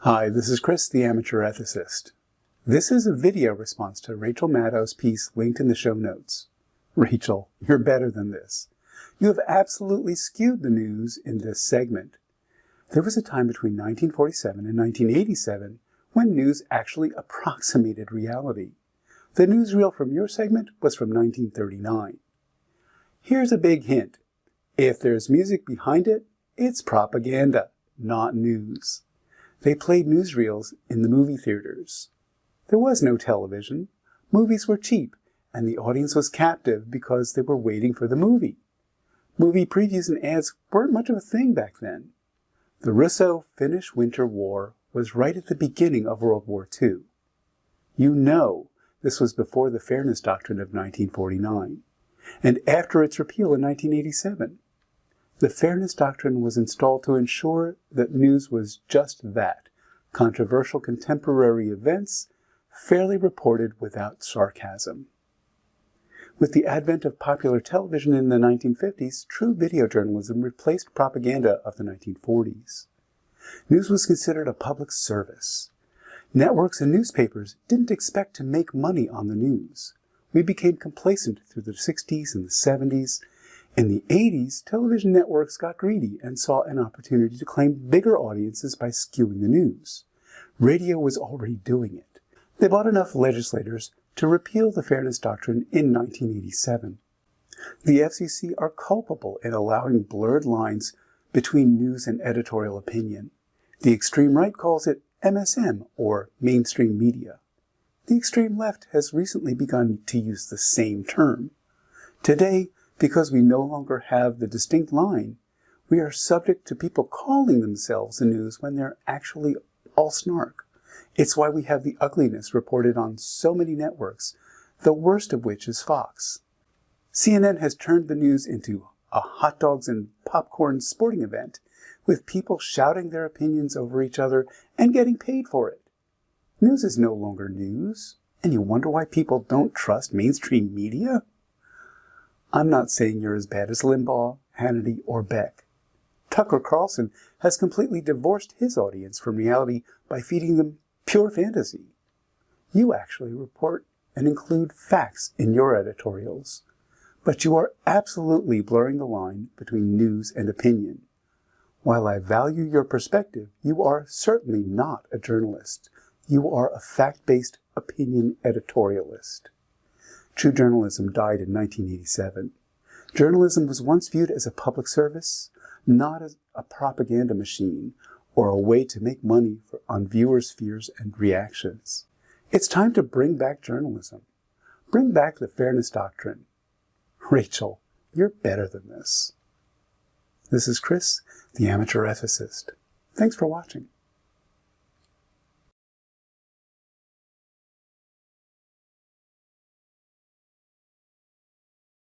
Hi, this is Chris, the amateur ethicist. This is a video response to Rachel Maddow's piece linked in the show notes. Rachel, you're better than this. You have absolutely skewed the news in this segment. There was a time between 1947 and 1987 when news actually approximated reality. The newsreel from your segment was from 1939. Here's a big hint. If there's music behind it, it's propaganda, not news. They played newsreels in the movie theaters. There was no television. Movies were cheap, and the audience was captive because they were waiting for the movie. Movie previews and ads weren't much of a thing back then. The Russo-Finnish Winter War was right at the beginning of World War II. You know this was before the Fairness Doctrine of 1949, and after its repeal in 1987. The Fairness Doctrine was installed to ensure that news was just that, controversial contemporary events, fairly reported without sarcasm. With the advent of popular television in the 1950s, true video journalism replaced propaganda of the 1940s. News was considered a public service. Networks and newspapers didn't expect to make money on the news. We became complacent through the 60s and the 70s. In the 80s, television networks got greedy and saw an opportunity to claim bigger audiences by skewing the news. Radio was already doing it. They bought enough legislators to repeal the Fairness Doctrine in 1987. The FCC are culpable in allowing blurred lines between news and editorial opinion. The extreme right calls it MSM, or mainstream media. The extreme left has recently begun to use the same term. Today, because we no longer have the distinct line, we are subject to people calling themselves the news when they're actually all snark. It's why we have the ugliness reported on so many networks, the worst of which is Fox. CNN has turned the news into a hot dogs and popcorn sporting event, with people shouting their opinions over each other and getting paid for it. News is no longer news, and you wonder why people don't trust mainstream media? I'm not saying you're as bad as Limbaugh, Hannity, or Beck. Tucker Carlson has completely divorced his audience from reality by feeding them pure fantasy. You actually report and include facts in your editorials, but you are absolutely blurring the line between news and opinion. While I value your perspective, you are certainly not a journalist. You are a fact-based opinion editorialist. True journalism died in 1987. Journalism was once viewed as a public service, not as a propaganda machine or a way to make money on viewers' fears and reactions. It's time to bring back journalism. Bring back the Fairness Doctrine. Rachel, you're better than this. This is Chris, the amateur ethicist. Thanks for watching.